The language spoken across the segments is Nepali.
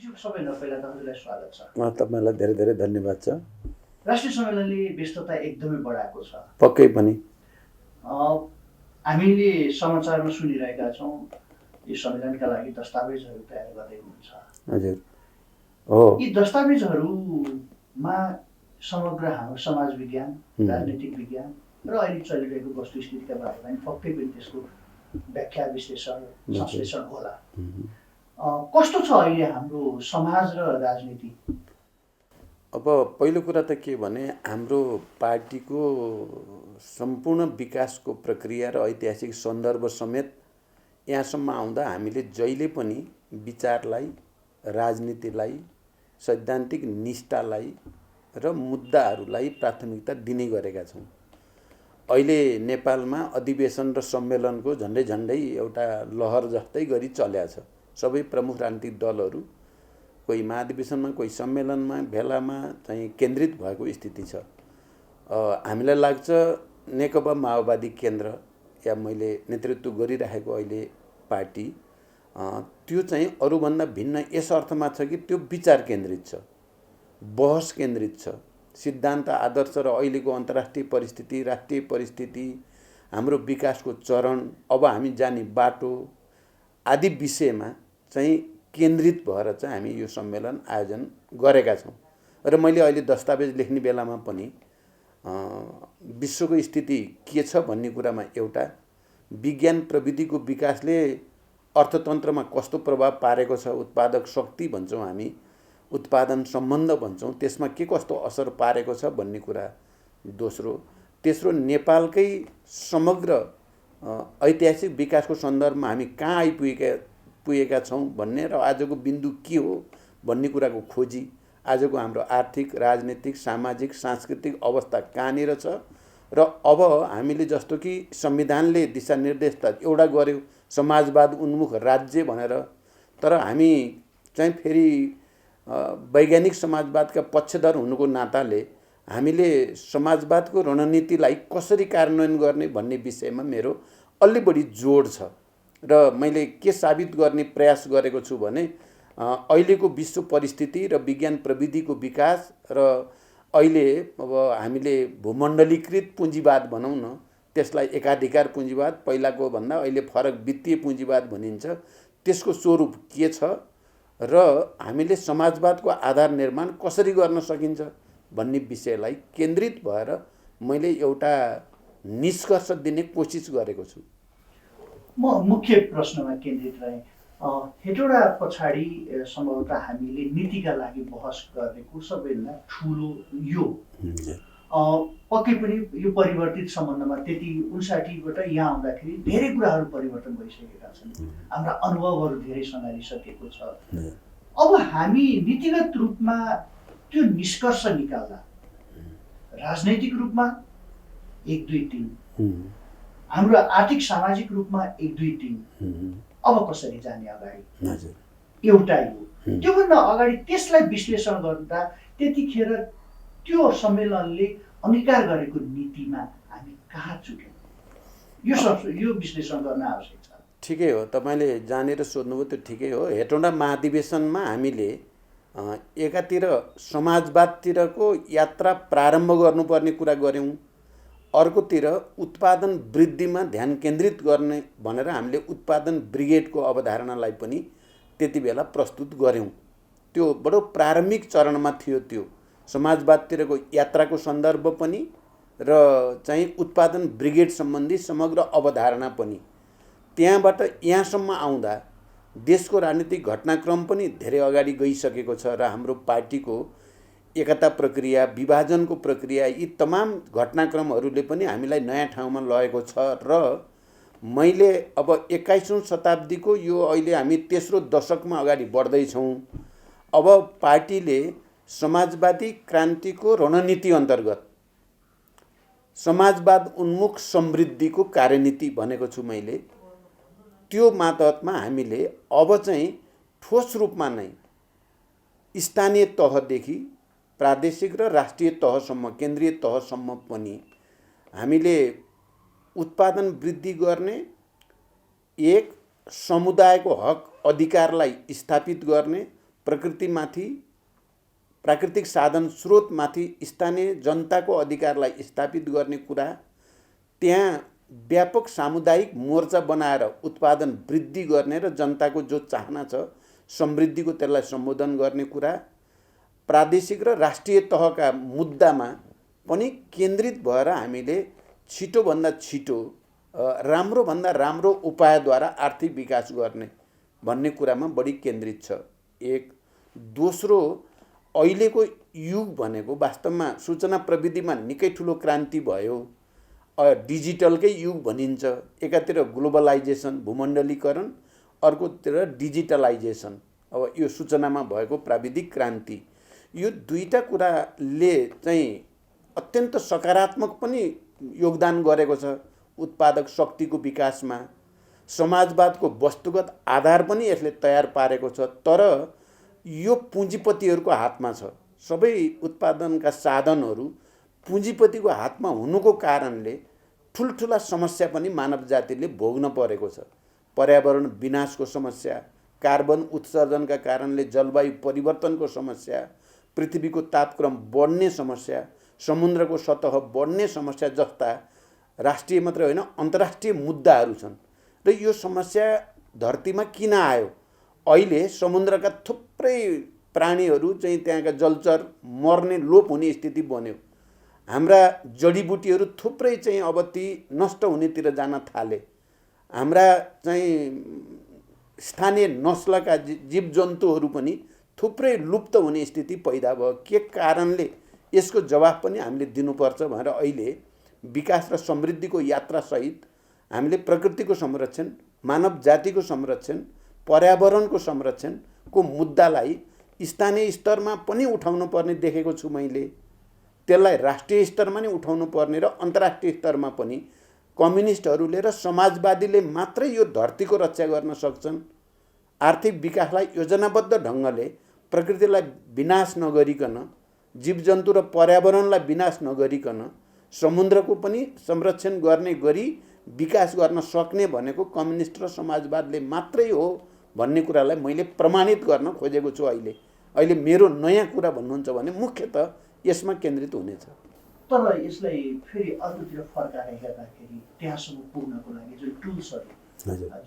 सबैभन्दा पहिला तपाईँलाई स्वागत छ। तपाईँलाई धेरै धेरै धन्यवाद छ। राष्ट्रिय सम्मेलनले व्यस्तता एकदमै बढाएको छ। पक्कै पनि हामीले समाचारमा सुनिरहेका छौँ यो सम्मेलनका लागि दस्तावेजहरू तयार गर्दै हुनुहुन्छ। हजुर हो। यी दस्तावेजहरूमा समग्र हाम्रो समाज विज्ञान, राजनीतिक विज्ञान र अहिले चलिरहेको वस्तुस्थितिका बारेमा पनि पक्कै पनि त्यसको व्याख्या विश्लेषण संश्लेषण होला। कस्तो छ अहिले हाम्रो समाज र राजनीति? अब पहिलो कुरा त के भने हाम्रो पार्टीको सम्पूर्ण विकासको प्रक्रिया र ऐतिहासिक सन्दर्भ समेत यहाँसम्म आउँदा हामीले जहिले पनि विचारलाई, राजनीतिलाई, सैद्धान्तिक निष्ठालाई र मुद्दाहरूलाई प्राथमिकता दिने गरेका छौँ। अहिले नेपालमा अधिवेशन र सम्मेलनको झन्डै झन्डै एउटा लहर जस्तै गरी चल्या छ। सबै प्रमुख राजनीतिक दलहरू कोही महाधिवेशनमा, कोही सम्मेलनमा, भेलामा चाहिँ केन्द्रित भएको स्थिति छ। हामीलाई लाग्छ नेकपा माओवादी केन्द्र या मैले नेतृत्व गरिरहेको अहिले पार्टी त्यो चाहिँ अरूभन्दा भिन्न यस अर्थमा छ कि त्यो विचार केन्द्रित छ, बहस केन्द्रित छ। सिद्धान्त, आदर्श र अहिलेको अन्तर्राष्ट्रिय परिस्थिति, राष्ट्रिय परिस्थिति, हाम्रो विकासको चरण, अब हामी जाने बाटो आदि विषयमा चाहिँ केन्द्रित भएर चाहिँ हामी यो सम्मेलन आयोजन गरेका छौँ। र मैले अहिले दस्तावेज लेख्ने बेलामा पनि विश्वको स्थिति के छ भन्ने कुरामा एउटा विज्ञान प्रविधिको विकासले अर्थतन्त्रमा कस्तो प्रभाव पारेको छ, उत्पादक शक्ति भन्छौँ हामी, उत्पादन सम्बन्ध भन्छौँ, त्यसमा के कस्तो असर पारेको छ भन्ने कुरा दोस्रो। तेस्रो, नेपालकै समग्र ऐतिहासिक विकासको सन्दर्भमा हामी कहाँ आइपुगेका छौँ भन्ने र आजको बिन्दु के हो भन्ने कुराको खोजी, आजको हाम्रो आर्थिक, राजनीतिक, सामाजिक, सांस्कृतिक अवस्था कहाँनिर छ र अब हामीले जस्तो कि संविधानले दिशानिर्देश त एउटा गर्यो समाजवाद उन्मुख राज्य भनेर, तर हामी चाहिँ फेरि वैज्ञानिक समाजवादका पक्षधर हुनुको नाताले हामीले समाजवादको रणनीतिलाई कसरी कार्यान्वयन गर्ने भन्ने विषयमा मेरो अलि बढी जोड छ। र मैले के साबित गर्ने प्रयास गरेको छु भने अहिलेको विश्व परिस्थिति र विज्ञान प्रविधिको विकास र अहिले अब हामीले भूमण्डलीकृत पुँजीवाद भनौँ न, त्यसलाई एकाधिकार पुँजीवाद, पहिलाको भन्दा अहिले फरक वित्तीय पुँजीवाद भनिन्छ, त्यसको स्वरूप के छ र हामीले समाजवादको आधार निर्माण कसरी गर्न सकिन्छ भन्ने विषयलाई केन्द्रित भएर मैले एउटा निष्कर्ष दिने कोसिस गरेको छु। म मुख्य प्रश्नमा केन्द्रित रहेँ। हेटौडा पछाडि सम्भवतः हामीले नीतिका लागि बहस गरेको सबैभन्दा ठुलो यो पक्कै पनि यो परिवर्तित सम्बन्धमा 59बाट यहाँ आउँदाखेरि धेरै कुराहरू परिवर्तन भइसकेका छन्। हाम्रा अनुभवहरू धेरै सँगालिसकेको छ। अब हामी नीतिगत रूपमा त्यो निष्कर्ष निकाल्दा राजनैतिक रूपमा 1 2 3, हाम्रो आर्थिक सामाजिक रूपमा 1 2 3, अब कसरी जाने अगाडि एउटा यो। त्योभन्दा अगाडि त्यसलाई विश्लेषण गर्दा त्यतिखेर त्यो सम्मेलनले अंगीकार गरेको नीतिमा हामी कहाँ चुक्यौँ यो विश्लेषण गर्न आवश्यक छ। ठिकै हो, तपाईँले जानेर सोध्नुभयो, त्यो ठिकै हो। हेटौडा महाधिवेशनमा हामीले एकातिर समाजवादतिरको यात्रा प्रारम्भ गर्नुपर्ने कुरा गऱ्यौँ, अर्कोतिर उत्पादन वृद्धिमा ध्यान केन्द्रित गर्ने भनेर हामीले उत्पादन ब्रिगेडको अवधारणालाई पनि त्यति बेला प्रस्तुत गऱ्यौँ। त्यो बडो प्रारम्भिक चरणमा थियो। त्यो समाजवादतिरको यात्राको सन्दर्भ पनि र चाहिँ उत्पादन ब्रिगेड सम्बन्धी समग्र अवधारणा पनि। त्यहाँबाट यहाँसम्म आउँदा देशको राजनीतिक घटनाक्रम पनि धेरै अगाडि गइसकेको छ र हाम्रो पार्टीको एकता प्रक्रिया, विभाजनको प्रक्रिया, यी तमाम घटनाक्रमहरूले पनि हामीलाई नयाँ ठाउँमा लगेको छ। र मैले अब 21औं शताब्दीको यो अहिले हामी तेस्रो दशकमा अगाडि बढ्दैछौँ। अब पार्टीले समाजवादी क्रान्तिको रणनीति अन्तर्गत समाजवाद उन्मुख समृद्धिको कार्यनीति भनेको छु मैले। त्यो मातहतमा हामीले अब चाहिँ ठोस रूपमा नै स्थानीय तहदेखि प्रादेशिक र राष्ट्रिय तहसम्म, केन्द्रीय तहसम्म पनि हामीले उत्पादन वृद्धि गर्ने, एक समुदायको हक अधिकारलाई स्थापित गर्ने, प्रकृतिमाथि, प्राकृतिक साधन स्रोतमाथि स्थानीय जनताको अधिकारलाई स्थापित गर्ने कुरा, त्यहाँ व्यापक सामुदायिक मोर्चा बनाएर उत्पादन वृद्धि गर्ने र जनताको जो चाहना छ समृद्धिको त्यसलाई सम्बोधन गर्ने कुरा, प्रादेशिक र राष्ट्रिय तहका मुद्दामा पनि केन्द्रित भएर हामीले छिटोभन्दा छिटो राम्रोभन्दा राम्रो उपायद्वारा आर्थिक विकास गर्ने भन्ने कुरामा बढी केन्द्रित छ। एक। दोस्रो, अहिलेको युग भनेको वास्तवमा सूचना प्रविधिमा निकै ठुलो क्रान्ति भयो, डिजिटलकै युग भनिन्छ। एकातिर ग्लोबलाइजेसन भूमण्डलीकरण, अर्कोतिर डिजिटलाइजेसन, अब यो सूचनामा भएको प्राविधिक क्रान्ति, यो दुईटा कुराले चाहिँ अत्यन्त सकारात्मक पनि योगदान गरेको छ उत्पादक शक्तिको विकासमा। समाजवादको वस्तुगत आधार पनि यसले तयार पारेको छ, तर यो पुँजीपतिहरूको हातमा छ। सबै उत्पादनका साधनहरू पुँजीपतिको हातमा हुनुको कारणले ठुल्ठुला समस्या पनि मानव जातिले भोग्न परेको छ। पर्यावरण विनाशको समस्या, कार्बन उत्सर्जनका कारणले जलवायु परिवर्तनको समस्या, पृथ्वीको तापक्रम बढ्ने समस्या, समुद्रको सतह बढ्ने समस्या जस्ता राष्ट्रिय मात्रै होइन अन्तर्राष्ट्रिय मुद्दाहरू छन्। र यो समस्या धरतीमा किन आयो? अहिले समुद्रका थुप्रै प्राणीहरू चाहिँ त्यहाँका जलचर मर्ने लोप हुने स्थिति बन्यो। हाम्रा जडीबुटीहरू थुप्रै चाहिँ अब ती नष्ट हुनेतिर जान थाले। हाम्रा चाहिँ स्थानीय नस्लका जीवजन्तुहरू पनि थुप्रै लुप्त हुने स्थिति पैदा भयो। के कारणले? यसको जवाफ पनि हामीले दिनुपर्छ भनेर अहिले विकास र समृद्धिको यात्रासहित हामीले प्रकृतिको संरक्षण, मानव जातिको संरक्षण, पर्यावरणको संरक्षणको मुद्दालाई स्थानीय स्तरमा पनि उठाउनु पर्ने देखेको छु मैले। त्यसलाई राष्ट्रिय स्तरमा नै उठाउनु पर्ने र अन्तर्राष्ट्रिय स्तरमा पनि कम्युनिस्टहरूले र समाजवादीले मात्रै यो धरतीको रक्षा गर्न सक्छन्। आर्थिक विकासलाई योजनाबद्ध ढङ्गले प्रकृतिलाई विनाश नगरिकन, जीवजन्तु र पर्यावरणलाई विनाश नगरिकन समुद्रको पनि संरक्षण गर्ने गरी विकास गर्न सक्ने भनेको कम्युनिस्ट र समाजवादले मात्रै हो भन्ने कुरालाई मैले प्रमाणित गर्न खोजेको छु। अहिले मेरो नयाँ कुरा भन्नुहुन्छ भने मुख्यतः यसमा केन्द्रित हुनेछ। तर यसलाई फेरि अर्कोतिर फर्काएर हेर्दाखेरि त्यहाँसम्म पुग्नको लागि जुन टुल्सहरू,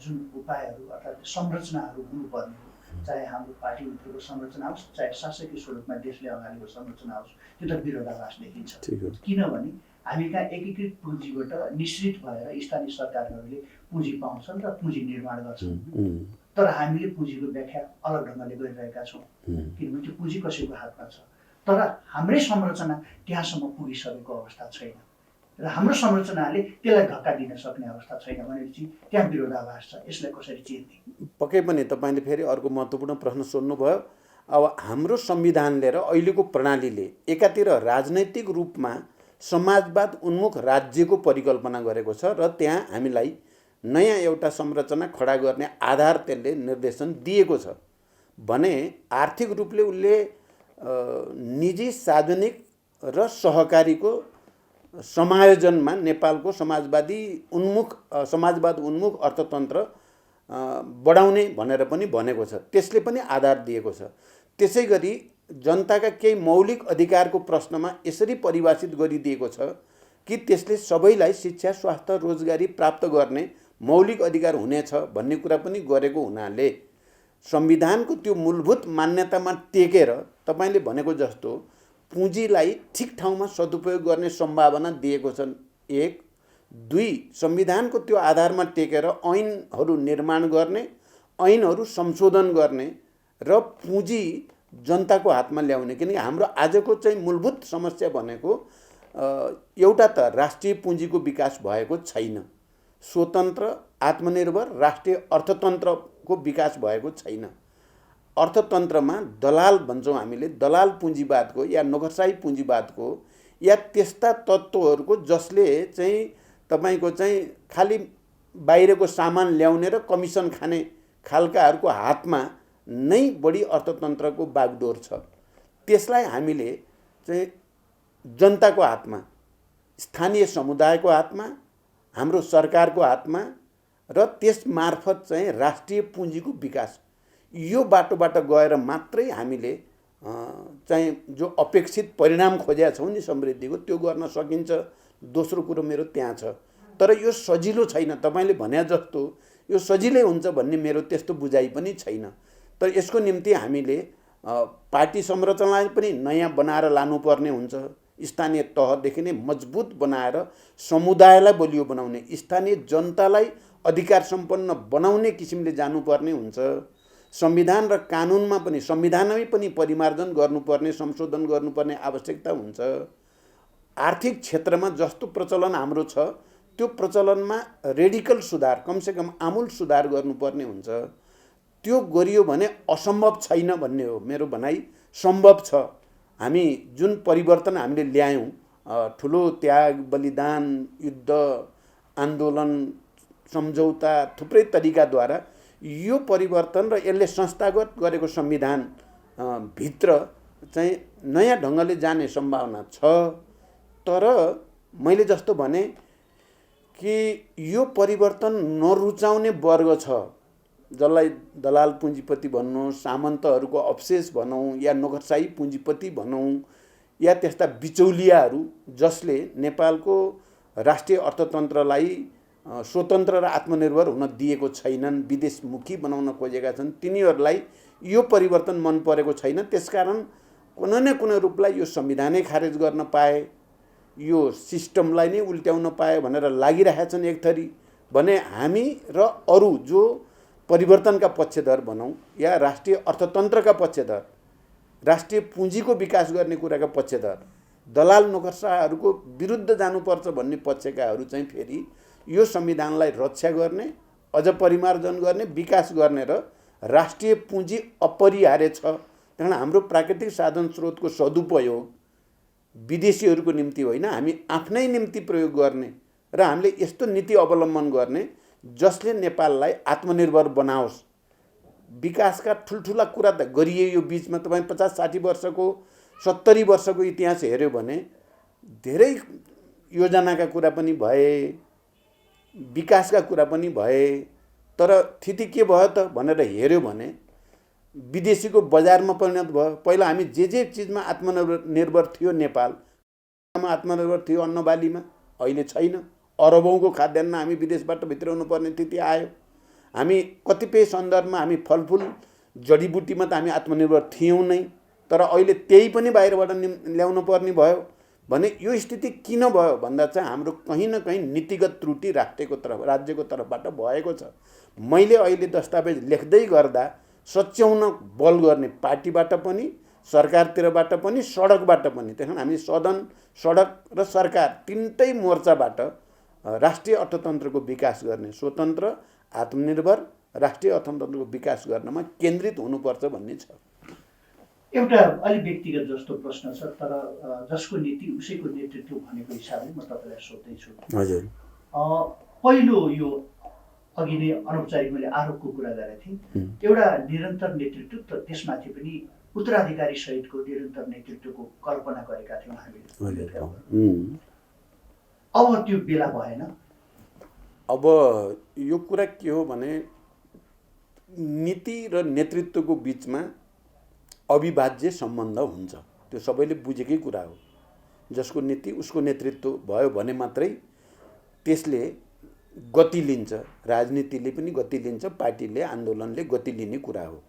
जुन उपायहरू अर्थात् संरचनाहरू हुनुपर्ने हो, चाहे हाम्रो पार्टीभित्रको संरचना होस्, चाहे शासकीय स्वरूपमा देशले अगाडिको संरचना होस्, त्यो त विरोधाभास देखिन्छ। किनभने हामी कहाँ एकीकृत पुँजीबाट निश्चित भएर स्थानीय सरकारहरूले पुँजी पाउँछन् र पुँजी निर्माण गर्छन्। तर हामीले पुँजीको व्याख्या अलग ढङ्गले गरिरहेका छौँ, किनभने त्यो पुँजी कसैको हातमा छ। तर हाम्रै संरचना त्यहाँसम्म पुगिसकेको अवस्था छैन र हाम्रो संरचनाले त्यसलाई धक्का दिन सक्ने अवस्था छैन भनेपछि त्यहाँ विरोधाभास छ। यसलाई कसरी चिर्ने? पक्कै पनि तपाईँले फेरि अर्को महत्त्वपूर्ण प्रश्न सोध्नुभयो। अब हाम्रो संविधानले र अहिलेको प्रणालीले एकातिर राजनैतिक रूपमा समाजवाद उन्मुख राज्यको परिकल्पना गरेको छ र त्यहाँ हामीलाई नयाँ एउटा संरचना खडा गर्ने आधार त्यसले निर्देशन दिएको छ भने आर्थिक रूपले उसले निजी, सार्वजनिक र सहकारीको समायोजनमा नेपालको समाजवाद उन्मुख अर्थतन्त्र बढाउने भनेर पनि भनेको छ। त्यसले पनि आधार दिएको छ। त्यसै गरी जनताका केही मौलिक अधिकारको प्रश्नमा यसरी परिभाषित गरिदिएको छ कि त्यसले सबैलाई शिक्षा, स्वास्थ्य, रोजगारी प्राप्त गर्ने मौलिक अधिकार हुनेछ भन्ने कुरा पनि गरेको हुनाले संविधानको त्यो मूलभूत मान्यतामा टेकेर तपाईँले भनेको जस्तो पुँजीलाई ठिक ठाउँमा सदुपयोग गर्ने सम्भावना दिएको छन्। एक। दुई, संविधानको त्यो आधारमा टेकेर ऐनहरू निर्माण गर्ने, ऐनहरू संशोधन गर्ने र पुँजी जनताको हातमा ल्याउने। किनकि हाम्रो आजको चाहिँ मूलभूत समस्या भनेको एउटा त राष्ट्रिय पुँजीको विकास भएको छैन, स्वतन्त्र आत्मनिर्भर राष्ट्रिय अर्थतन्त्रको विकास भएको छैन। अर्थतन्त्रमा दलाल भन्छौँ हामीले, दलाल पुँजीवादको या नोकरशाही पुँजीवादको या त्यस्ता तत्त्वहरूको जसले चाहिँ तपाईँको चाहिँ खालि बाहिरको सामान ल्याउने र कमिसन खाने खालकाहरूको हातमा नै बढी अर्थतन्त्रको बागडोर छ। त्यसलाई हामीले चाहिँ जनताको हातमा, स्थानीय समुदायको हातमा, हाम्रो सरकारको हातमा र त्यस मार्फत चाहिँ राष्ट्रिय पुँजीको विकास, यो बाटोबाट गएर मात्रै हामीले चाहिँ जो अपेक्षित परिणाम खोजेका छौँ नि समृद्धिको त्यो गर्न सकिन्छ। दोस्रो कुरो मेरो त्यहाँ छ। तर यो सजिलो छैन, तपाईँले भने जस्तो यो सजिलै हुन्छ भन्ने मेरो त्यस्तो बुझाइ पनि छैन। तर यसको निम्ति हामीले पार्टी संरचनालाई पनि नयाँ बनाएर लानुपर्ने हुन्छ। स्थानीय तहदेखि नै मजबुत बनाएर समुदायलाई बलियो बनाउने, स्थानीय जनतालाई अधिकार सम्पन्न बनाउने किसिमले जानुपर्ने हुन्छ। संविधान र कानुनमा पनि, संविधानमै पनि परिमार्जन गर्नुपर्ने, संशोधन गर्नुपर्ने आवश्यकता हुन्छ। आर्थिक क्षेत्रमा जस्तो प्रचलन हाम्रो छ त्यो प्रचलनमा रेडिकल सुधार, कमसेकम आमूल सुधार गर्नुपर्ने हुन्छ। त्यो गरियो भने असम्भव छैन भन्ने हो मेरो भनाइ। सम्भव छ। हामी जुन परिवर्तन हामीले ल्यायौँ, ठुलो त्याग, बलिदान, युद्ध, आन्दोलन, सम्झौता, थुप्रै तरिकाद्वारा यो परिवर्तन र यसले संस्थागत गरेको संविधान भित्र चाहिँ नयाँ ढङ्गले जाने सम्भावना छ। तर मैले जस्तो भने कि यो परिवर्तन नरुचाउने वर्ग छ, जसलाई दलाल पुँजीपति भनौँ, सामन्तहरूको अवशेष भनौँ, या नोकरशाही पुँजीपति भनौँ, या त्यस्ता बिचौलियाहरू जसले नेपालको राष्ट्रिय अर्थतन्त्रलाई स्वतन्त्र र आत्मनिर्भर हुन दिएको छैनन्, विदेशमुखी बनाउन खोजेका छन्, तिनीहरूलाई यो परिवर्तन मन परेको छैन। त्यसकारण कुनै न कुनै रूपलाई यो संविधानै खारेज गर्न पाए, यो सिस्टमलाई नै उल्ट्याउन पाए भनेर लागिरहेका छन् एक थरी। भने हामी र अरू जो परिवर्तनका पक्षधर भनौँ या राष्ट्रिय अर्थतन्त्रका पक्षधर, राष्ट्रिय पुँजीको विकास गर्ने कुराका पक्षधर, दलाल नोकरशाहहरूको विरुद्ध जानुपर्छ भन्ने पक्षकाहरू चाहिँ फेरि यो संविधानलाई रक्षा गर्ने, अझ परिमार्जन गर्ने, विकास गर्ने र राष्ट्रिय पुँजी अपरिहार्य छ। त्यही कारण हाम्रो प्राकृतिक साधन स्रोतको सदुपयोग विदेशीहरूको निम्ति होइन, हामी आफ्नै निम्ति प्रयोग गर्ने र हामीले यस्तो नीति अवलम्बन गर्ने जसले नेपाललाई आत्मनिर्भर बनाओस्। विकासका ठुल्ठुला कुरा त गरिए यो बिचमा। तपाईँ 50-60 वर्षको 70 वर्षको इतिहास हेऱ्यो भने धेरै योजनाका कुरा पनि भए, विकासका कुरा पनि भए। तर स्थिति के भयो त भनेर हेऱ्यो भने विदेशीको बजारमा परिणत भयो। पहिला हामी जे चिजमा आत्मनिर्भर थियो, नेपालमा आत्मनिर्भर थियो अन्न बालीमा, अहिले छैन। अरबौँको खाद्यान्न हामी विदेशबाट भित्राउनु पर्ने स्थिति आयो। हामी कतिपय सन्दर्भमा हामी फलफुल जडीबुटीमा त हामी आत्मनिर्भर थियौँ नै, तर अहिले त्यही पनि बाहिरबाट ल्याउनु पर्ने भयो। भने यो स्थिति किन भयो भन्दा चाहिँ हाम्रो कहीँ न कहीँ नीतिगत त्रुटि राज्यको तर्फबाट भएको छ। मैले अहिले दस्तावेज लेख्दै गर्दा सच्याउन बल गर्ने पार्टीबाट पनि, सरकारतिरबाट पनि, सडकबाट पनि। त्यही कारण हामी सदन, सडक र सरकार तिनटै मोर्चाबाट राष्ट्रिय अर्थतन्त्रको विकास गर्ने, स्वतन्त्र, आत्मनिर्भर राष्ट्रिय अर्थतन्त्रको विकास गर्नमा केन्द्रित हुनुपर्छ भन्ने छ। एउटा अलि व्यक्तिगत जस्तो प्रश्न छ, तर जसको नीति उसैको नेतृत्व भनेको हिसाबले म तपाईँलाई सोध्दैछु। हजुर, पहिलो यो अघि नै अनौपचारिक मैले आरोपको कुरा गरेको थिएँ, एउटा निरन्तर नेतृत्व र त्यसमाथि पनि उत्तराधिकारी सहितको निरन्तर नेतृत्वको कल्पना गरेका थियौँ हामीले। अब त्यो बेला भएन। अब यो कुरा के हो भने नीति र नेतृत्वको बिचमा अविभाज्य सम्बन्ध हुन्छ। त्यो सबैले बुझेकै कुरा हो। जसको नीति उसको नेतृत्व भयो भने मात्रै त्यसले गति लिन्छ। राजनीतिले पनि गति लिन्छ, पार्टीले, आन्दोलनले गति लिने कुरा हो।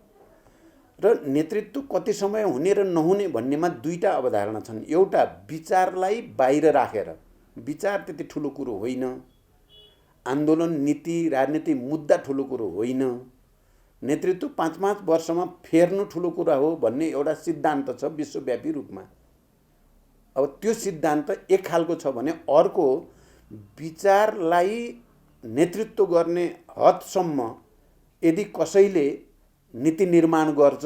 र नेतृत्व कति समय हुने र नहुने भन्नेमा दुईटा अवधारणा छन्। एउटा विचारलाई बाहिर राखेर, विचार त्यति ठुलो कुरो होइन, आन्दोलन, नीति, राजनीति मुद्दा ठुलो कुरो होइन, नेतृत्व 5-5 वर्षमा फेर्नु ठुलो कुरा हो भन्ने एउटा सिद्धान्त छ विश्वव्यापी रूपमा। अब त्यो सिद्धान्त एक खालको छ भने अर्को विचारलाई नेतृत्व गर्ने हदसम्म यदि कसैले नीति निर्माण गर्छ,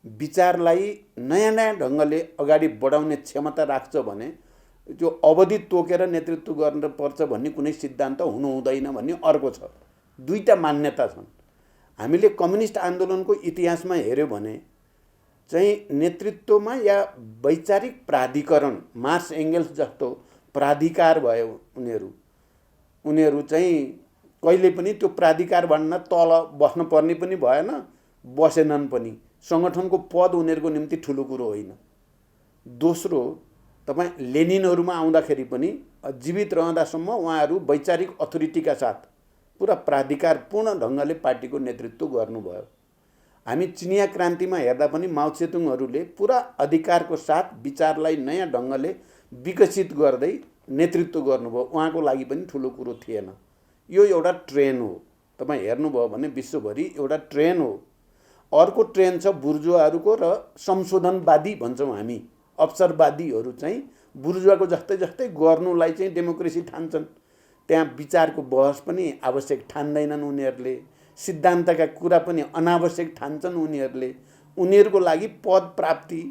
विचारलाई नयाँ ढङ्गले अगाडि बढाउने क्षमता राख्छ भने त्यो अवधि तोकेर नेतृत्व गर्नुपर्छ भन्ने कुनै सिद्धान्त हुनु हुँदैन भन्ने अर्को छ। दुईटा मान्यता छन्। हामीले कम्युनिस्ट आन्दोलनको इतिहासमा हेऱ्यो भने चाहिँ नेतृत्वमा या वैचारिक प्राधिकरण, मार्क्स एङ्गेल्स जस्तो प्राधिकार भयो उनीहरू चाहिँ कहिले पनि त्यो प्राधिकार भन्न तल बस्नुपर्ने पनि भएन, बसेनन् पनि सङ्गठनको पद उनीहरूको निम्ति ठुलो कुरो होइन। दोस्रो, तपाईँ लेनिनहरूमा आउँदाखेरि पनि जीवित रहँदासम्म उहाँहरू वैचारिक अथोरिटीका साथ पुरा प्राधिकारपूर्ण ढङ्गले पार्टीको नेतृत्व गर्नुभयो। हामी चिनिया क्रान्तिमा हेर्दा पनि माओ त्से-तुङहरूले पुरा अधिकारको साथ विचारलाई नयाँ ढङ्गले विकसित गर्दै नेतृत्व गर्नुभयो। उहाँको लागि पनि ठुलो कुरो थिएन। यो एउटा ट्रेन हो, तपाईँ हेर्नुभयो भने विश्वभरि एउटा ट्रेन हो। अर्को ट्रेन छ बुर्जुवाहरूको र संशोधनवादी भन्छौँ हामी, अवसरवादीहरू चाहिँ बुर्जुवाको जस्तै जस्तै गर्नुलाई चाहिँ डेमोक्रेसी ठान्छन्। त्यहाँ विचारको बहस पनि आवश्यक ठान्दैनन् उनीहरूले, सिद्धान्तका कुरा पनि अनावश्यक ठान्छन् उनीहरूले। उनीहरूको लागि पद प्राप्ति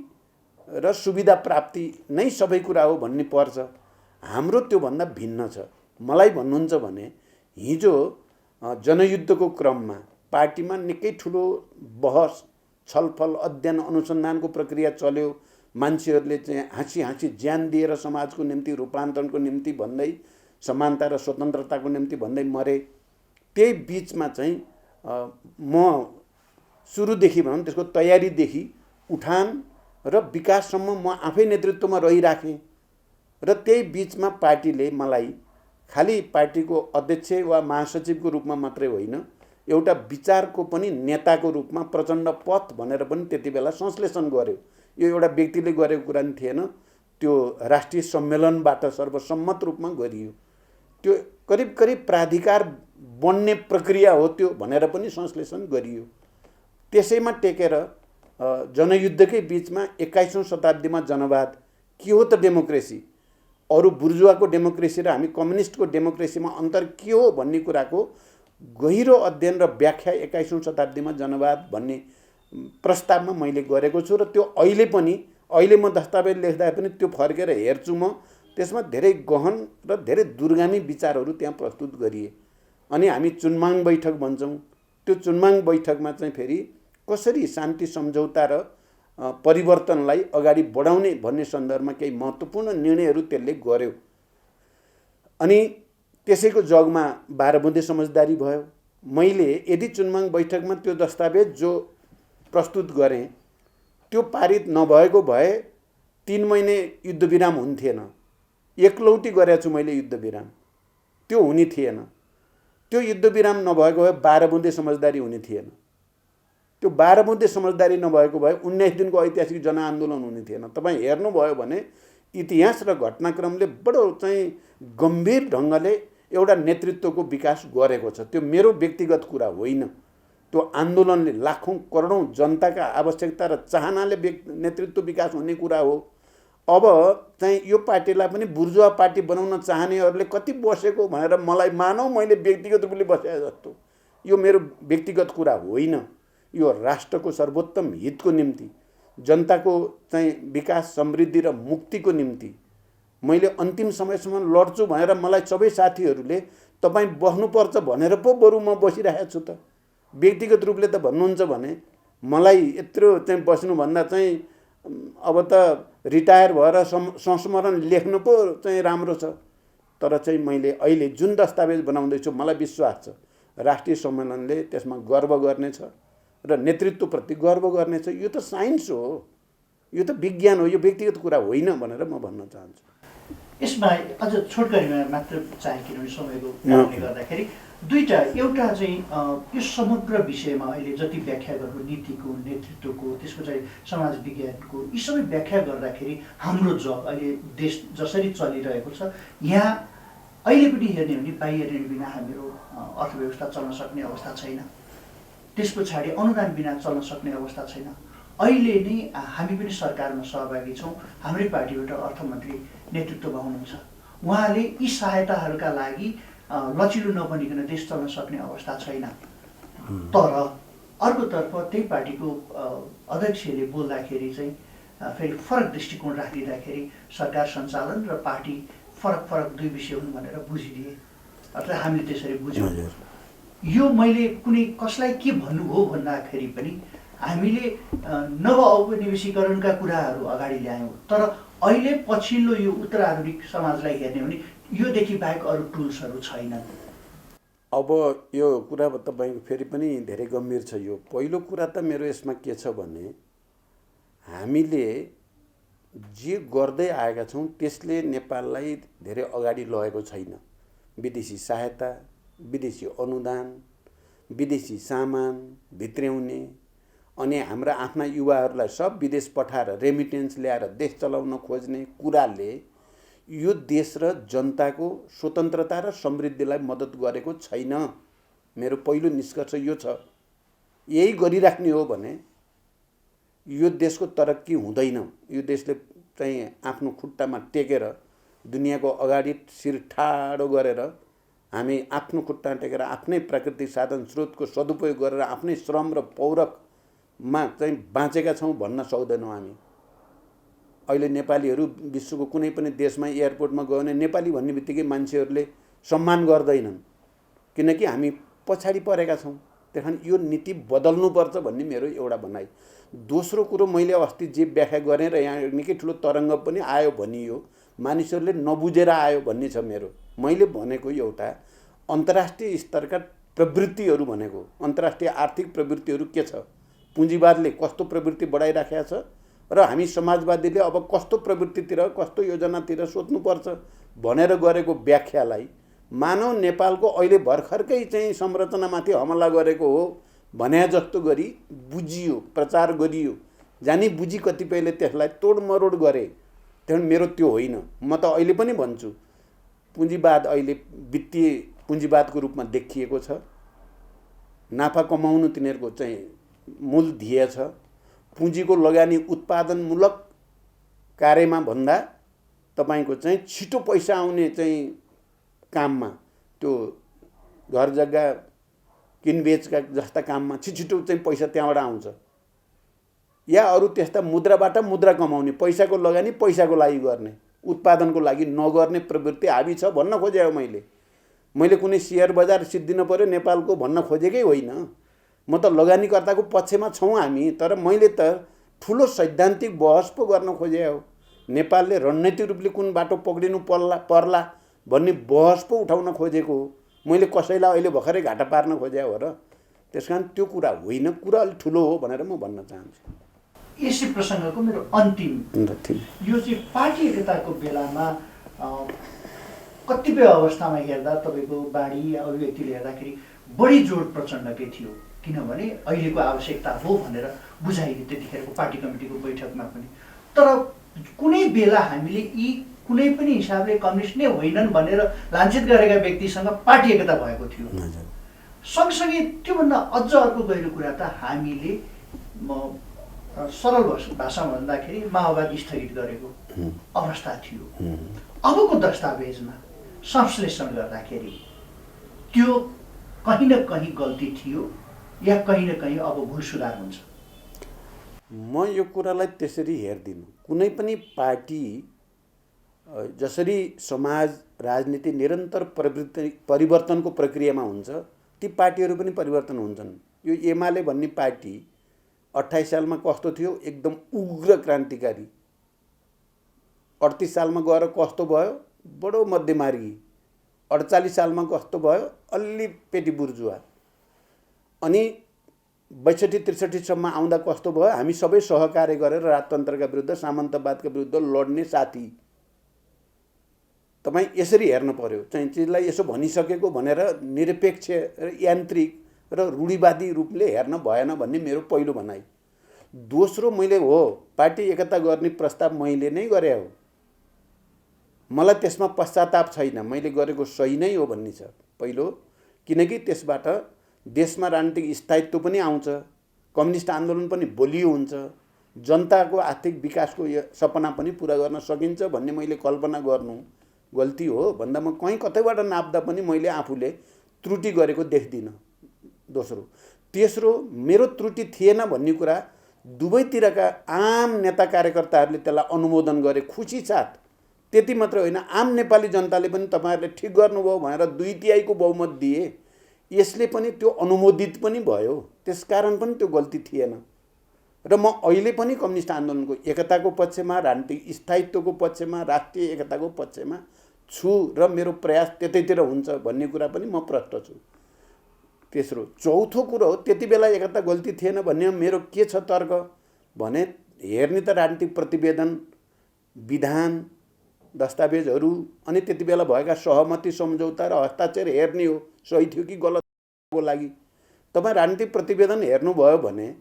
र सुविधा प्राप्ति नै सबै कुरा हो भन्ने पर्छ। हाम्रो त्योभन्दा भिन्न छ। मलाई भन्नुहुन्छ भने हिजो जनयुद्धको क्रममा पार्टीमा निकै ठुलो बहस, छलफल, अध्ययन, अनुसन्धानको प्रक्रिया चल्यो। मान्छेहरूले चाहिँ हाँसी हाँसी ज्यान दिएर समाजको निम्ति, रूपान्तरणको निम्ति भन्दै, समानता र स्वतन्त्रताको निम्ति भन्दै मरे। त्यही बिचमा चाहिँ म सुरुदेखि भनौँ त्यसको तयारीदेखि उठान र विकाससम्म म आफै नेतृत्वमा रहिराखेँ। र त्यही बिचमा पार्टीले मलाई खालि पार्टीको अध्यक्ष वा महासचिवको रूपमा मात्रै होइन, एउटा विचारको पनि नेताको रूपमा प्रचण्ड पथ भनेर पनि त्यति बेला संश्लेषण गर्यो। यो एउटा व्यक्तिले गरेको कुरा नि थिएन, त्यो राष्ट्रिय सम्मेलनबाट सर्वसम्मत रूपमा गरियो। त्यो करिब करिब प्राधिकार बन्ने प्रक्रिया हो त्यो भनेर पनि संश्लेषण गरियो। त्यसैमा टेकेर जनयुद्धकै बिचमा 21औं शताब्दीमा जनवाद के हो त डेमोक्रेसी, अरू बुर्जुवाको डेमोक्रेसी र हामी कम्युनिस्टको डेमोक्रेसीमा अन्तर के हो भन्ने कुराको गहिरो अध्ययन र व्याख्या 21औं शताब्दीमा जनवाद भन्ने प्रस्तावमा मैले गरेको छु। र त्यो अहिले म दस्तावेज लेख्दा पनि त्यो फर्केर हेर्छु म, त्यसमा धेरै गहन र धेरै दूरगामी विचारहरू त्यहाँ प्रस्तुत गरिए। अनि हामी चुनमाङ बैठक भन्छौँ। त्यो चुनमाङ बैठकमा चाहिँ फेरि कसरी शान्ति सम्झौता र परिवर्तनलाई अगाडि बढाउने भन्ने सन्दर्भमा केही महत्त्वपूर्ण निर्णयहरू त्यसले गर्यो। अनि त्यसैको जगमा 12 बुँदे समझदारी भयो। मैले यदि चुनमाङ बैठकमा त्यो दस्तावेज जो प्रस्तुत गरेँ त्यो पारित नभएको भए 3 महिने युद्धविराम हुन्थेन। एकलौटी गरेको छु मैले युद्धविराम, त्यो हुने थिएन। त्यो युद्धविराम नभएको भए 12 बुँदे समझदारी हुने थिएन। त्यो 12 बुँदे समझदारी नभएको भए 19 दिनको ऐतिहासिक जनआन्दोलन हुने थिएन। तपाईँ हेर्नुभयो भने इतिहास र घटनाक्रमले बडो चाहिँ गम्भीर ढङ्गले एउटा नेतृत्वको विकास गरेको छ। त्यो मेरो व्यक्तिगत कुरा होइन, त्यो आन्दोलनले लाखौँ करोडौँ जनताका आवश्यकता र चाहनाले नेतृत्व विकास हुने कुरा हो। अब चाहिँ यो पार्टीलाई पनि बुर्जुवा पार्टी बनाउन चाहनेहरूले कति बसेको भनेर मलाई मानौ मैले व्यक्तिगत रूपले बसेको जस्तो, यो मेरो व्यक्तिगत कुरा होइन। यो राष्ट्रको सर्वोत्तम हितको निम्ति, जनताको चाहिँ विकास, समृद्धि र मुक्तिको निम्ति मैले अन्तिम समयसम्म लड्छु भनेर मलाई सबै साथीहरूले तपाईँ बस्नुपर्छ भनेर पो बरु म बसिरहेको छु त। व्यक्तिगत रूपले त भन्नुहुन्छ भने मलाई यत्रो चाहिँ बस्नुभन्दा चाहिँ अब त रिटायर भएर संस्मरण लेख्नु पो चाहिँ राम्रो छ। तर चाहिँ मैले अहिले जुन दस्तावेज बनाउँदैछु मलाई विश्वास छ राष्ट्रिय सम्मेलनले त्यसमा गर्व गर्नेछ र नेतृत्वप्रति गर्व गर्नेछ। यो त साइन्स हो, यो त विज्ञान हो, यो व्यक्तिगत कुरा होइन भनेर म भन्न चाहन्छु। यसमा अझ छोटकरीमा मात्र चाहे किनभने समयको कारणले गर्दाखेरि दुईटा, एउटा चाहिँ यो समग्र विषयमा अहिले जति व्याख्या गर्नु, नीतिको, नेतृत्वको, त्यसको चाहिँ समाज विज्ञानको, यी सबै व्याख्या गर्दाखेरि हाम्रो जग अहिले देश जसरी चलिरहेको छ, यहाँ अहिले पनि हेर्ने हो भने बाह्य ऋण बिना हाम्रो अर्थव्यवस्था चल्न सक्ने अवस्था छैन। त्यस पछाडि अनुदान बिना चल्न सक्ने अवस्था छैन। अहिले नै हामी पनि सरकारमा सहभागी छौँ। हाम्रै पार्टीबाट अर्थमन्त्री नेतृत्वमा हुनुहुन्छ। उहाँले यी सहायताहरूका लागि लचिलो नबनिकन देश चल्न सक्ने अवस्था छैन। तर अर्कोतर्फ त्यही पार्टीको अध्यक्षले बोल्दाखेरि चाहिँ फेरि फरक दृष्टिकोण राखिदिँदाखेरि सरकार सञ्चालन र पार्टी फरक दुई विषय हुन् भनेर बुझिदिए, अर्थात् हामीले त्यसरी बुझ्यौँ। यो मैले कुनै कसलाई के भन्नुभयो भन्दाखेरि पनि हामीले नवऔपनिवेशीकरणका कुराहरू अगाडि ल्यायौँ। तर अहिले पछिल्लो यो उत्तराधुनिक समाजलाई हेर्ने भने योदेखि बाहेक अरू टुल्सहरू छैनन्। अब यो कुरा तपाईँको फेरि पनि धेरै गम्भीर छ। यो पहिलो कुरा त मेरो यसमा के छ भने हामीले जे गर्दै आएका छौँ त्यसले नेपाललाई धेरै अगाडि लगेको छैन। विदेशी सहायता, विदेशी अनुदान, विदेशी सामान भित्र्याउने अनि हाम्रा आफ्ना युवाहरूलाई सब विदेश पठाएर रेमिटेन्स ल्याएर देश चलाउन खोज्ने कुराले यो देश र जनताको स्वतन्त्रता र समृद्धिलाई मद्दत गरेको छैन। मेरो पहिलो निष्कर्ष यो छ। यही गरिराख्ने हो भने यो देशको तरक्की हुँदैन। यो देशले चाहिँ आफ्नो खुट्टामा टेकेर दुनियाँको अगाडि शिर ठाडो गरेर हामी आफ्नो खुट्टामा टेकेर आफ्नै प्राकृतिक साधन स्रोतको सदुपयोग गरेर आफ्नै श्रम र पौरखमा चाहिँ बाँचेका छौँ भन्न सक्दैनौँ हामी। अहिले नेपालीहरू विश्वको कुनै पनि देशमा एयरपोर्टमा गयो भने नेपाली भन्ने बित्तिकै मान्छेहरूले सम्मान गर्दैनन्, किनकि हामी पछाडि परेका छौँ। त्यही यो नीति बदल्नुपर्छ भन्ने मेरो एउटा भनाइ। दोस्रो कुरो, मैले अस्ति जे व्याख्या गरेँ र यहाँ निकै ठुलो तरङ्ग पनि आयो भनियो, मानिसहरूले नबुझेर आयो भन्ने छ मेरो। मैले भनेको एउटा अन्तर्राष्ट्रिय स्तरका प्रवृत्तिहरू भनेको अन्तर्राष्ट्रिय आर्थिक प्रवृत्तिहरू के छ, पुँजीवादले कस्तो प्रवृत्ति बढाइराखेको छ र हामी समाजवादीले अब कस्तो प्रवृत्तितिर कस्तो योजनातिर सोच्नुपर्छ भनेर गरेको व्याख्यालाई मानव नेपालको अहिले भर्खरकै चाहिँ संरचनामाथि हमला गरेको हो भने जस्तो गरी बुझियो, प्रचार गरियो। जानी बुझी कतिपयले त्यसलाई तोडमरोड गरे। त्यहाँदेखि मेरो त्यो होइन। म त अहिले पनि भन्छु, पुँजीवाद अहिले वित्तीय पुँजीवादको रूपमा देखिएको छ। नाफा कमाउनु तिनीहरूको चाहिँ मूल ध्येय छ। पुँजीको लगानी उत्पादनमूलक कार्यमा भन्दा तपाईँको चाहिँ छिटो पैसा आउने चाहिँ काममा, त्यो घर जग्गा किनबेचका जस्ता काममा छिटो चाहिँ पैसा त्यहाँबाट आउँछ, या अरू त्यस्ता मुद्राबाट मुद्रा कमाउने, पैसाको लगानी पैसाको लागि गर्ने, उत्पादनको लागि नगर्ने प्रवृत्ति हाबी छ भन्न खोजेँ। मैले कुनै सेयर बजार सिद्धिन पर्यो नेपालको भन्न खोजेकै होइन। म त लगानीकर्ताको पक्षमा छौँ हामी। तर मैले त ठुलो सैद्धान्तिक बहस पो गर्न खोजेँ हो। नेपालले रणनीतिक रूपले कुन बाटो पक्रिनु पर्ला भन्ने बहस पो उठाउन खोजेको हो। मैले कसैलाई अहिले भर्खरै घाटा पार्न खोजे हो र। त्यसकारण त्यो कुरा होइन, कुरा अलिक ठुलो हो भनेर म भन्न चाहन्छु। यसै प्रसङ्गको मेरो अन्तिम यो चाहिँ पार्टी एकताको बेलामा कतिपय अवस्थामा हेर्दा तपाईँको बाणी या अभिव्यक्तिले हेर्दाखेरि बढी जोड प्रचण्डकै थियो, किनभने अहिलेको आवश्यकता हो भनेर बुझाइयो त्यतिखेरको पार्टी कमिटीको बैठकमा पनि। तर कुनै बेला हामीले यी कुनै पनि हिसाबले कम्युनिस्ट नै होइनन् भनेर लाञ्छित गरेका व्यक्तिसँग पार्टी एकता भएको थियो। सँगसँगै त्योभन्दा अझ अर्को गहिरो कुरा त हामीले सरल भाषामा भन्दाखेरि माओवाद स्थगित गरेको अवस्था थियो। अबको दस्तावेजमा संश्लेषण गर्दाखेरि त्यो कहीँ न कहीँ गल्ती थियो या कहीँ न कहीँ अब भुल सुधार हुन्छ। म यो कुरालाई त्यसरी हेर्दिनँ। कुनै पनि पार्टी जसरी समाज राजनीति निरन्तर परिवर्तनको प्रक्रियामा हुन्छ, ती पार्टीहरू पनि परिवर्तन हुन्छन्। यो एमाले भन्ने पार्टी 28 सालमा कस्तो थियो, एकदम उग्र क्रान्तिकारी। 38 सालमा गएर कस्तो भयो, बडो मध्यमार्गी। 48 सालमा कस्तो भयो, अलि पेटी बुर्जुवा। अनि 62-63 सम्म आउँदा कस्तो भयो, हामी सबै सहकार्य गरेर राजतन्त्रका विरुद्ध सामन्तवादका विरुद्ध लड्ने साथी। तपाईँ यसरी हेर्न पर्यो। चाहिँ चिजलाई यसो भनिसकेको भनेर निरपेक्ष र यान्त्रिक र रूढिवादी रूपले हेर्न भएन भन्ने मेरो पहिलो भनाइ। दोस्रो, मैले हो पार्टी एकता गर्ने प्रस्ताव मैले नै गरे हो। मलाई त्यसमा पश्चाताप छैन, मैले गरेको सही नै हो भन्ने छ पहिलो। किनकि त्यसबाट देशमा राजनीतिक स्थायित्व पनि आउँछ, कम्युनिस्ट आन्दोलन पनि बलियो हुन्छ, जनताको आर्थिक विकासको सपना पनि पुरा गर्न सकिन्छ भन्ने मैले कल्पना गर्नु गल्ती हो भन्दा म कहीँ कतैबाट नाप्दा पनि मैले आफूले त्रुटि गरेको देख्दिनँ। दोस्रो, तेस्रो, मेरो त्रुटि थिएन भन्ने कुरा दुवैतिरका आम नेता कार्यकर्ताहरूले त्यसलाई अनुमोदन गरे खुसी साथ। त्यति मात्र होइन, आम नेपाली जनताले पनि तपाईँहरूले ठिक गर्नुभयो भनेर 2/3 बहुमत दिए। यसले पनि त्यो अनुमोदित पनि भयो। त्यसकारण पनि त्यो गल्ती थिएन। र म अहिले पनि कम्युनिस्ट आन्दोलनको एकताको पक्षमा, राजनीतिक स्थायित्वको पक्षमा, राष्ट्रिय एकताको पक्षमा छु र मेरो प्रयास त्यतैतिर हुन्छ भन्ने कुरा पनि म प्रष्ट छु। तेस्रो चौथो कुरो हो त्यति बेला एकता गल्ती थिएन भन्ने मेरो के छ तर्क भने हेर्ने त राजनीतिक प्रतिवेदन विधान दस्तावेजहरू अनि त्यति बेला भएका सहमति सम्झौता र हस्ताक्षर हेर्ने हो सही थियो कि गलत को लागि। तपाईँ राजनीतिक प्रतिवेदन हेर्नुभयो भने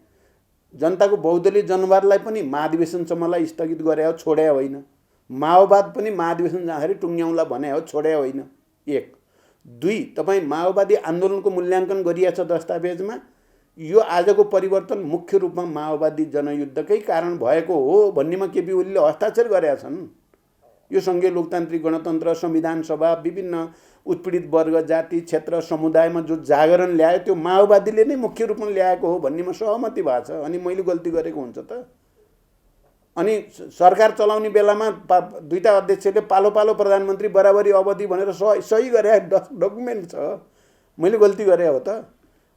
जनताको बहुदलीय जनवादलाई पनि महाधिवेशनसम्मलाई स्थगित गरे हो, छोडे होइन। माओवाद पनि महाधिवेशन जाँदाखेरि टुङ्ग्याउला भने हो, छोडे होइन। एक दुई तपाईँ माओवादी आन्दोलनको मूल्याङ्कन गरिएछ दस्तावेजमा। यो आजको परिवर्तन मुख्य रूपमा माओवादी जनयुद्धकै कारण भएको हो भन्नेमा केपी ओलीले हस्ताक्षर गरेका छन्। यो सङ्घीय लोकतान्त्रिक गणतन्त्र संविधान सभा विभिन्न उत्पीडित वर्ग जाति क्षेत्र समुदायमा जो जागरण ल्यायो त्यो माओवादीले नै मुख्य रूपमा ल्याएको हो भन्नेमा सहमति भएको छ। अनि मैले गल्ती गरेको हुन्छ त? अनि सरकार चलाउने बेलामा दुईटा अध्यक्षले पालो पालो प्रधानमन्त्री बराबरी अवधि भनेर सही गरे डकुमेन्ट छ। मैले गल्ती गरे हो त?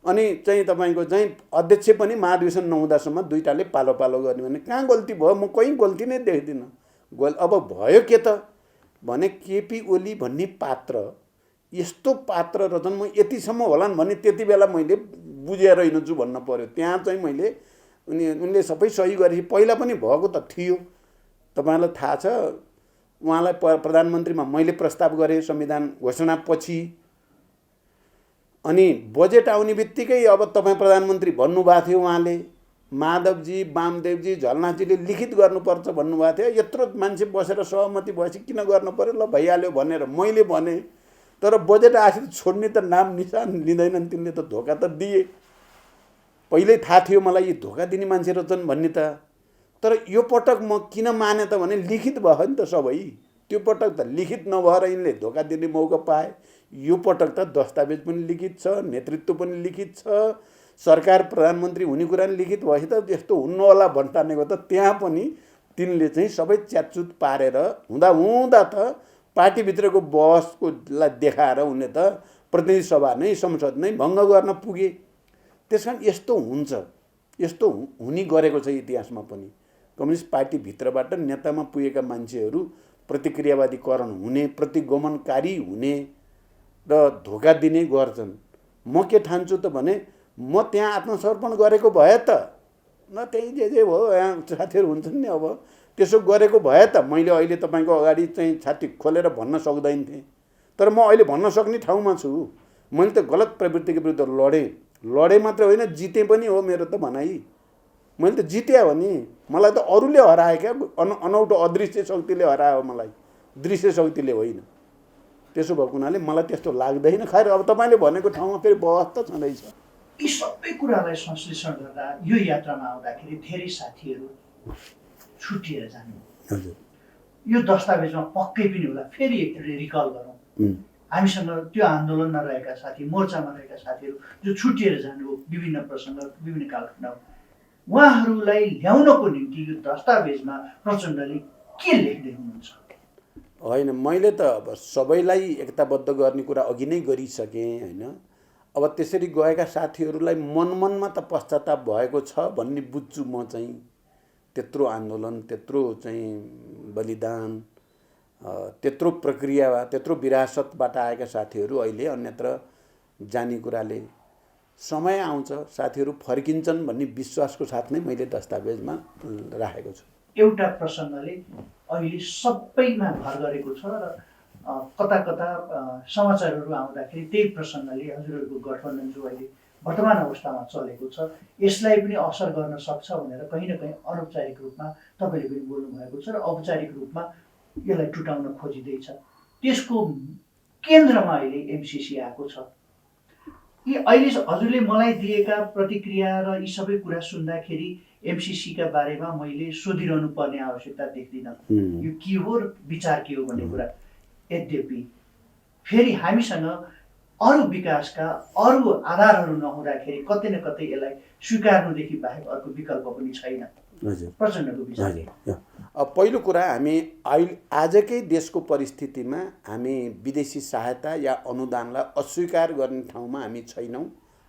अनि चाहिँ तपाईँको चाहिँ अध्यक्ष पनि महाधिवेशन नहुँदासम्म दुईटाले पालो पालो गर्ने भने कहाँ गल्ती भयो? म कहीँ गल्ती नै देख्दिनँ। अब भयो के त भने केपी ओली भन्ने पात्र यस्तो पात्र रहेछन्, म यतिसम्म होलान् भन्ने त्यति बेला मैले बुझेर हिँड्छु भन्न पर्यो। त्यहाँ चाहिँ मैले उनले सबै सही गरे। पहिला पनि भएको त थियो, तपाईँलाई थाहा छ। उहाँलाई प्रधानमन्त्रीमा मैले प्रस्ताव गरेँ संविधान घोषणापछि। अनि बजेट आउने बित्तिकै अब तपाईँ प्रधानमन्त्री भन्नुभएको थियो। उहाँले माधवजी वामदेवजी झलनाथजीले लिखित गर्नुपर्छ भन्नुभएको थियो। यत्रो मान्छे बसेर सहमति भएपछि किन गर्नु पर्यो, ल भइहाल्यो भनेर मैले भने। तर बजेट आखिर छोड्ने त नाम निशान लिँदैनन् तिनले त। धोका त दिए, पहिल्यै थाहा थियो मलाई यी धोका दिने मान्छे रहेछन् भन्ने त। तर यो पटक म किन माने त भने लिखित भयो नि त सबै। त्यो पटक त लिखित नभएर यिनले धोका दिने मौका पाए। यो पटक त दस्तावेज पनि लिखित छ, नेतृत्व पनि लिखित छ, सरकार प्रधानमन्त्री हुने कुरा नि लिखित भएपछि त यस्तो हुन्न होला भन्टानेको त। त्यहाँ पनि तिनले चाहिँ सबै च्यातचुत पारेर हुँदा त पार्टीभित्रको बहसकोलाई देखाएर उनले त प्रतिनिधि सभा नै संसद नै भङ्ग गर्न पुगे। त्यस कारण यस्तो हुन्छ, यस्तो हुने गरेको छ इतिहासमा पनि। कम्युनिस्ट पार्टीभित्रबाट नेतामा पुगेका मान्छेहरू प्रतिक्रियावादीकरण हुने, प्रतिगमनकारी हुने र धोका दिने गर्छन्। म के ठान्छु त भने म त्यहाँ आत्मसमर्पण गरेको भए त न त्यही जे भयो यहाँ साथीहरू हुन्छन् नि, अब त्यसो गरेको भए त मैले अहिले तपाईँको अगाडि चाहिँ छाती खोलेर भन्न सक्दैन थिएँ। तर म अहिले भन्न सक्ने ठाउँमा छु। मैले त गलत प्रवृत्तिको विरुद्ध लडेँ मात्र होइन, जितेँ पनि हो। मेरो त भनाइ मैले त जितेँ हो नि। मलाई त अरूले हरायो क्या, अनौठो अदृश्य शक्तिले हरायो मलाई, दृश्य शक्तिले होइन। त्यसो भएको हुनाले मलाई त्यस्तो लाग्दैन। खैर अब तपाईँले भनेको ठाउँमा फेरि बहस त छँदैछ। यी सबै कुरालाई संश्लेषण गर्दा यो यात्रामा आउँदाखेरि धेरै साथीहरू छुट्टिएर जानु। हजुर, यो दस्तावेजमा पक्कै पनि होला। फेरि एकचोटि रिकल गरौँ, हामीसँग त्यो आन्दोलनमा रहेका साथी, मोर्चामा रहेका साथीहरू जो छुट्टिएर जानुभयो विभिन्न प्रसङ्ग विभिन्न कालखण्डमा, उहाँहरूलाई ल्याउनको निम्ति यो दस्तावेजमा प्रचण्डले के लेख्दै हुनुहुन्छ? होइन, मैले त अब सबैलाई एकताबद्ध गर्ने कुरा अघि नै गरिसकेँ होइन। अब त्यसरी गएका साथीहरूलाई मनमा त पश्चाताप भएको छ भन्ने बुझ्छु म चाहिँ। त्यत्रो आन्दोलन, त्यत्रो चाहिँ बलिदान, त्यत्रो प्रक्रिया, त्यत्रो विरासतबाट आएका साथीहरू अहिले अन्यत्र जाने कुराले समय आउँछ, साथीहरू फर्किन्छन् भन्ने विश्वासको साथ नै मैले दस्तावेजमा राखेको छु। एउटा प्रसङ्गले अहिले सबैमा भर गरेको छ र कता कता समाचारहरू आउँदाखेरि त्यही प्रसङ्गले हजुरहरूको गठबन्धन जो अहिले वर्तमान अवस्थामा चलेको छ यसलाई पनि असर गर्न सक्छ भनेर कहीँ न कहीँ अनौपचारिक रूपमा तपाईँले पनि बोल्नु भएको छ र औपचारिक रूपमा यसलाई टुटाउन खोजिँदैछ। त्यसको केन्द्रमा अहिले एमसिसी आएको छ। यी अहिले हजुरले मलाई दिएका प्रतिक्रिया र यी सबै कुरा सुन्दाखेरि एमसिसीका बारेमा मैले सोधिरहनु पर्ने आवश्यकता देख्दिनँ। यो के हो र विचार के हो भन्ने कुरा। यद्यपि फेरि हामीसँग अरू विकासका अरू आधारहरू नहुँदाखेरि कतै न कतै यसलाई स्वीकार्नुदेखि बाहेक अर्को विकल्प पनि छैन। प्रचण्डको विचार। अब पहिलो कुरा, हामी आजकै देशको परिस्थितिमा हामी विदेशी सहायता या अनुदानलाई अस्वीकार गर्ने ठाउँमा हामी छैनौँ।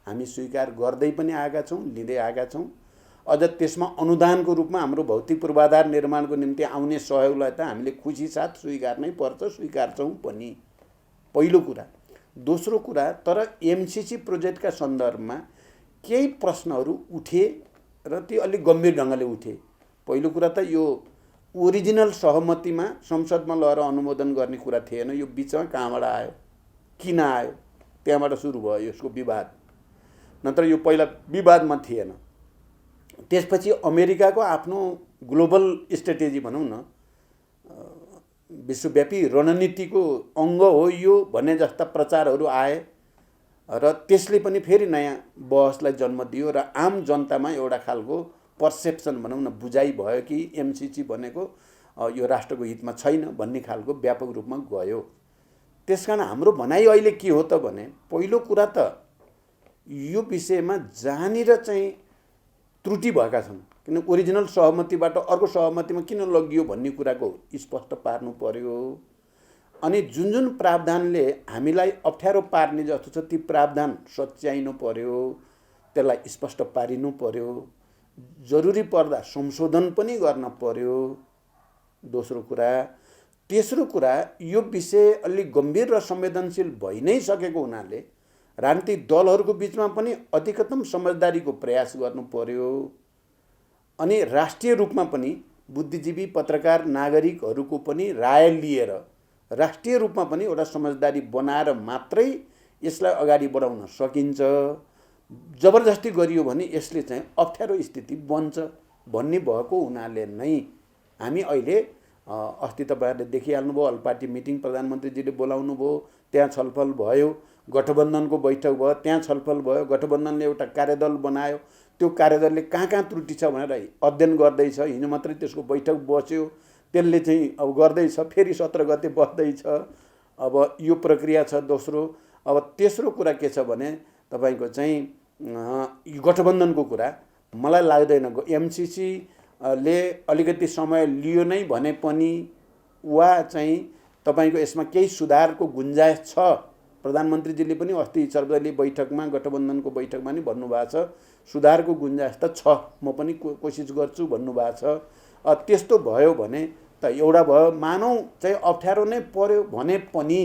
हामी स्वीकार गर्दै पनि आएका छौँ, लिँदै आएका छौँ। अझ त्यसमा अनुदानको रूपमा हाम्रो भौतिक पूर्वाधार निर्माणको निम्ति आउने सहयोगलाई त हामीले खुसी साथ स्वीकार्नै पर्छ, स्वीकार्छौँ पनि। पहिलो कुरा। दोस्रो कुरा, तर एमसिसी प्रोजेक्टका सन्दर्भमा केही प्रश्नहरू उठे र त्यो अलिक गम्भीर ढङ्गले उठे। पहिलो कुरा त यो ओरिजिनल सहमतिमा संसदमा लगेर अनुमोदन गर्ने कुरा थिएन। यो बिचमा कहाँबाट आयो, किन आयो, त्यहाँबाट सुरु भयो यसको विवाद। नत्र यो पहिला विवादमा थिएन। त्यसपछि अमेरिकाको आफ्नो ग्लोबल स्ट्रेटेजी भनौँ न, विश्वव्यापी रणनीतिको अङ्ग हो यो भन्ने जस्ता प्रचारहरू आए र त्यसले पनि फेरि नयाँ बहसलाई जन्म दियो र आम जनतामा एउटा खालको पर्सेप्सन भनौँ न, बुझाइ भयो कि एमसिसी भनेको यो राष्ट्रको हितमा छैन भन्ने खालको व्यापक रूपमा गयो। त्यसकारण हाम्रो भनाइ अहिले के हो त भने, पहिलो कुरा त यो विषयमा जहाँनिर चाहिँ त्रुटि भएका छन्, किन ओरिजिनल सहमतिबाट अर्को सहमतिमा किन लगियो भन्ने कुराको स्पष्ट पार्नु पर्यो। अनि जुन जुन प्रावधानले हामीलाई अप्ठ्यारो पार्ने जस्तो छ ती प्रावधान सच्याइनु पर्यो, त्यसलाई स्पष्ट पारिनु पर्यो। जरुरी पर्दा संशोधन पनि गर्न पर्यो, दोस्रो कुरा। तेस्रो कुरा, यो विषय अलि गम्भीर र संवेदनशील भइ नै सकेको हुनाले राजनीतिक दलहरूको बिचमा पनि अधिकतम समझदारीको प्रयास गर्नु पर्यो। अनि राष्ट्रिय रूपमा पनि बुद्धिजीवी, पत्रकार, नागरिकहरूको पनि राय लिएर राष्ट्रिय रूपमा पनि एउटा समझदारी बनाएर मात्रै यसलाई अगाडि बढाउन सकिन्छ। जबरजस्ती गरियो भने यसले चाहिँ अप्ठ्यारो स्थिति बन्छ भन्ने भएको हुनाले नै हामी अहिले अस्ति तपाईँहरूले देखिहाल्नुभयो, अल पार्टी मिटिङ प्रधानमन्त्रीजीले बोलाउनु भयो, त्यहाँ छलफल भयो। गठबन्धनको बैठक भयो, त्यहाँ छलफल भयो। गठबन्धनले एउटा कार्यदल बनायो, त्यो कार्यदलले कहाँ कहाँ त्रुटि छ भनेर अध्ययन गर्दैछ। हिजो मात्रै त्यसको बैठक बस्यो, त्यसले चाहिँ अब गर्दैछ, फेरि 17 गते बस्दैछ। अब यो प्रक्रिया छ दोस्रो। अब तेस्रो कुरा के छ भने तपाईँको चाहिँ गठबन्धनको कुरा मलाई लाग्दैन एमसिसी ले अलिकति समय लियो नै भने पनि वा चाहिँ तपाईँको यसमा केही सुधारको गुन्जाइस छ। प्रधानमन्त्रीजीले पनि अस्ति सर्वदलीय बैठकमा, गठबन्धनको बैठकमा नि भन्नुभएको छ सुधारको गुन्जाइस त छ, म पनि कोसिस गर्छु भन्नुभएको छ। त्यस्तो भयो भने त एउटा भयो। मानौ चाहिँ अप्ठ्यारो नै पर्यो भने पनि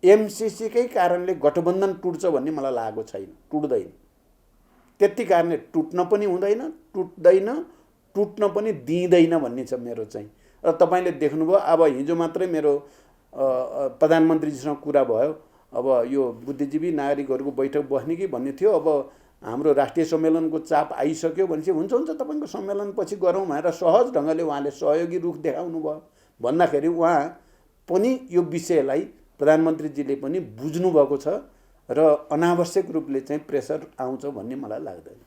एमसिसीकै कारणले गठबन्धन टुट्छ भन्ने मलाई लागेको छैन, टुट्दैन। त्यति कारणले टुट्न पनि हुँदैन, टुट्दैन, टुट्न पनि दिँदैन भन्ने छ मेरो चाहिँ। र तपाईँले देख्नुभयो, अब हिजो मात्रै मेरो प्रधानमन्त्रीजीसँग कुरा भयो। अब यो बुद्धिजीवी नागरिकहरूको बैठक बस्ने कि भन्ने थियो। अब हाम्रो राष्ट्रिय सम्मेलनको चाप आइसक्यो भनेपछि हुन्छ हुन्छ तपाईँको सम्मेलनपछि गरौँ भनेर सहज ढङ्गले उहाँले सहयोगी रुख देखाउनु भयो। भन्दाखेरि उहाँ पनि यो विषयलाई प्रधानमन्त्रीजीले पनि बुझ्नुभएको छ र अनावश्यक रूपले चाहिँ प्रेसर आउँछ भन्ने मलाई लाग्दैन।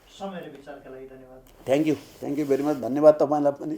समय र विचारका लागि धन्यवाद। Thank you very much. धन्यवाद तपाईँलाई पनि।